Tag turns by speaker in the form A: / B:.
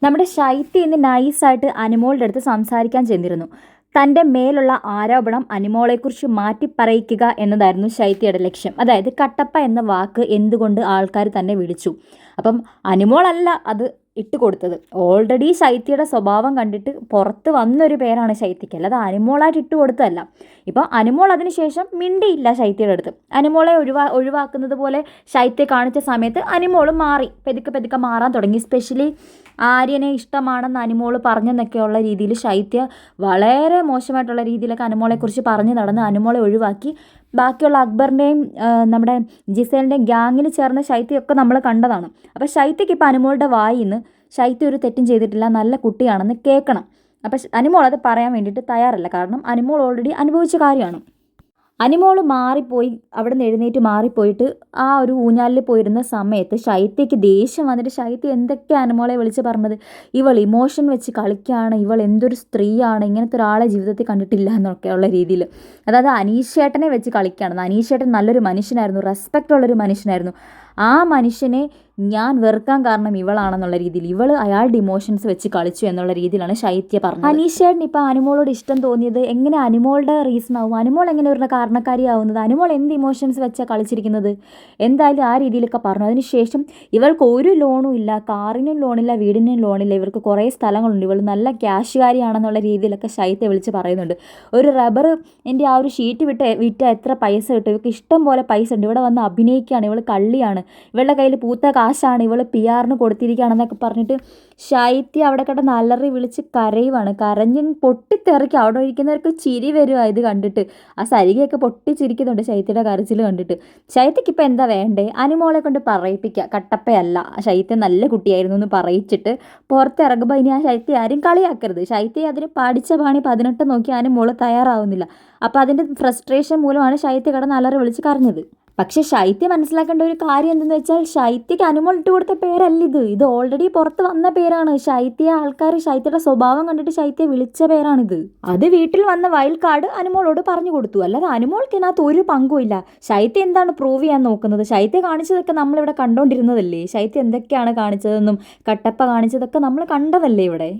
A: നമ്മുടെ ശൈത്യ ഇന്ന് നൈസായിട്ട് അനുമോളുടെ അടുത്ത് സംസാരിക്കാൻ ചെന്നിരുന്നു. തൻ്റെ മേലുള്ള ആരോപണം അനുമോളെക്കുറിച്ച് മാറ്റി പറയിക്കുക എന്നതായിരുന്നു ശൈത്യയുടെ ലക്ഷ്യം. അതായത് കട്ടപ്പ എന്ന വാക്ക് എന്തുകൊണ്ട് ആൾക്കാർ തന്നെ വിളിച്ചു. അപ്പം അനുമോളല്ല അത് ഇട്ട് കൊടുത്തത്. ഓൾറെഡി ശൈത്യയുടെ സ്വഭാവം കണ്ടിട്ട് പുറത്ത് വന്നൊരു പേരാണ് ശൈത്യയ്ക്ക്, അല്ലാതെ അനുമോളായിട്ട് ഇട്ട് കൊടുത്തതല്ല. ഇപ്പോൾ അനുമോൾ അതിന് ശേഷം മിണ്ടിയില്ല ശൈത്യയുടെ അടുത്ത്. അനുമോളെ ഒഴിവാക്കുന്നത് പോലെ ശൈത്യ കാണിച്ച സമയത്ത് അനുമോൾ മാറി, പെതുക്കെ മാറാൻ തുടങ്ങി. സ്പെഷ്യലി ആര്യനെ ഇഷ്ടമാണെന്ന് അനുമോൾ പറഞ്ഞെന്നൊക്കെയുള്ള രീതിയിൽ ശൈത്യ വളരെ മോശമായിട്ടുള്ള രീതിയിലൊക്കെ അനുമോളെക്കുറിച്ച് പറഞ്ഞു നടന്ന് അനുമോളെ ഒഴിവാക്കി. ബാക്കിയുള്ള അക്ബറിൻ്റെയും നമ്മുടെ ജിസേലിൻ്റെയും ഗ്യാങ്ങിൽ ചേർന്ന ശൈത്യമൊക്കെ നമ്മൾ കണ്ടതാണ്. അപ്പോൾ ശൈത്യയ്ക്ക് ഇപ്പോൾ അനുമോളുടെ വായിൽ നിന്ന് ശൈത്യ ഒരു തെറ്റും ചെയ്തിട്ടില്ല, നല്ല കുട്ടിയാണെന്ന് കേൾക്കണം. അപ്പോൾ അനുമോൾ അത് പറയാൻ വേണ്ടിയിട്ട് തയ്യാറല്ല. കാരണം അനുമോൾ ഓൾറെഡി അനുഭവിച്ച കാര്യമാണ്. അനുമോൾ മാറിപ്പോയി, അവിടെ നിന്ന് എഴുന്നേറ്റ് മാറിപ്പോയിട്ട് ആ ഒരു ഊഞ്ഞാലിൽ പോയിരുന്ന സമയത്ത് ശൈത്യയ്ക്ക് ദേഷ്യം വന്നിട്ട് ശൈത്യ എന്തൊക്കെ അനുമോളെ വിളിച്ച് പറഞ്ഞത്. ഇവൾ ഇമോഷൻ വെച്ച് കളിക്കുകയാണ്, ഇവൾ എന്തൊരു സ്ത്രീയാണ്, ഇങ്ങനത്തെ ഒരാളെ ജീവിതത്തിൽ കണ്ടിട്ടില്ല എന്നൊക്കെയുള്ള രീതിയിൽ. അതായത് അനീഷേട്ടനെ വെച്ച് കളിക്കുകയാണ്. അനീഷേട്ടൻ നല്ലൊരു മനുഷ്യനായിരുന്നു, റെസ്പെക്റ്റ് ഉള്ളൊരു മനുഷ്യനായിരുന്നു. ആ മനുഷ്യനെ ഞാൻ വെറുക്കാൻ കാരണം ഇവളാണെന്നുള്ള രീതിയിൽ, ഇവൾ അയാളുടെ ഇമോഷൻസ് വെച്ച് കളിച്ചു എന്നുള്ള രീതിയിലാണ് ശൈത്യ പറഞ്ഞത്. അനീഷേട്ടൻ ഇപ്പോൾ അനുമോളോട് ഇഷ്ടം തോന്നിയത് എങ്ങനെ അനുമോളുടെ റീസൺ ആവും? അനുമോൾ എങ്ങനെ ഒരു കാരണക്കാരിയാവുന്നത്? അനുമോൾ എന്ത് ഇമോഷൻസ് വെച്ചാൽ കളിച്ചിരിക്കുന്നത്? എന്തായാലും ആ രീതിയിലൊക്കെ പറഞ്ഞു. അതിനുശേഷം ഇവൾക്ക് ഒരു ലോണും ഇല്ല, കാറിനും ലോണില്ല, വീടിനും ലോണില്ല, ഇവർക്ക് കുറേ സ്ഥലങ്ങളുണ്ട്, ഇവൾ നല്ല ക്യാഷുകാരിയാണെന്നുള്ള രീതിയിലൊക്കെ ശൈത്യ വിളിച്ച് പറയുന്നുണ്ട്. ഒരു റബ്ബർ എൻ്റെ ആ ഒരു ഷീറ്റ് വിറ്റാൽ എത്ര പൈസ കിട്ടും, ഇവർക്ക് ഇഷ്ടം പോലെ പൈസ ഉണ്ട്, ഇവിടെ വന്ന് അഭിനയിക്കുകയാണ്, ഇവൾ കള്ളിയാണ്, ഇവളുടെ കയ്യിൽ പൂത്ത കാശാണ്, ഇവൾ PR-ന് കൊടുത്തിരിക്കുകയാണെന്നൊക്കെ പറഞ്ഞിട്ട് ശൈത്യ അവിടെ കിടന്ന് അലറി വിളിച്ച് കരയുവാണ്. കരഞ്ഞ് പൊട്ടിത്തെറിക്കുക. അവിടെ ഇരിക്കുന്നവർക്ക് ചിരി വരുക ഇത് കണ്ടിട്ട്. ആ സരികയൊക്കെ പൊട്ടിച്ചിരിക്കുന്നുണ്ട് ശൈത്യയുടെ കരച്ചിൽ കണ്ടിട്ട്. ശൈത്യയ്ക്ക് ഇപ്പം എന്താ വേണ്ടേ? അനുമോളെ കൊണ്ട് പറയിപ്പിക്കുക. കട്ടപ്പയല്ല, ശൈത്യ നല്ല കുട്ടിയായിരുന്നു എന്ന് പറയിച്ചിട്ട് പുറത്തിറങ്ങുമ്പോൾ ഇനി ആ ശൈത്യ ആരും കളിയാക്കരുത്. ശൈത്യ അതിന് പഠിച്ച പാണി 18 നോക്കി അനുമോള് തയ്യാറാവുന്നില്ല. അപ്പോൾ അതിൻ്റെ ഫ്രസ്ട്രേഷൻ മൂലമാണ് ശൈത്യ കിടന്ന് അലറി വിളിച്ച് കരഞ്ഞത്. പക്ഷെ ശൈത്യ മനസ്സിലാക്കേണ്ട ഒരു കാര്യം എന്തെന്ന് വെച്ചാൽ ശൈത്യയ്ക്ക് അനുമോൾ ഇട്ട് കൊടുത്ത പേരല്ല ഇത് ഓൾറെഡി പുറത്ത് വന്ന പേരാണ്. ആൾക്കാർ ശൈത്യയുടെ സ്വഭാവം കണ്ടിട്ട് ശൈത്യ വിളിച്ച പേരാണിത്. അത് വീട്ടിൽ വന്ന വൈൽഡ് കാർഡ് അനുമോളോട് പറഞ്ഞു കൊടുത്തു. അല്ലാതെ അനുമോൾക്ക് ഇതിനകത്ത് ഒരു പങ്കുമില്ല. ശൈത്യ എന്താണ് പ്രൂവ് ചെയ്യാൻ നോക്കുന്നത്? ശൈത്യ കാണിച്ചതൊക്കെ നമ്മളിവിടെ കണ്ടോണ്ടിരുന്നതല്ലേ. ശൈത്യ എന്തൊക്കെയാണ് കാണിച്ചതെന്നും കട്ടപ്പ കാണിച്ചതൊക്കെ നമ്മൾ കണ്ടതല്ലേ ഇവിടെ.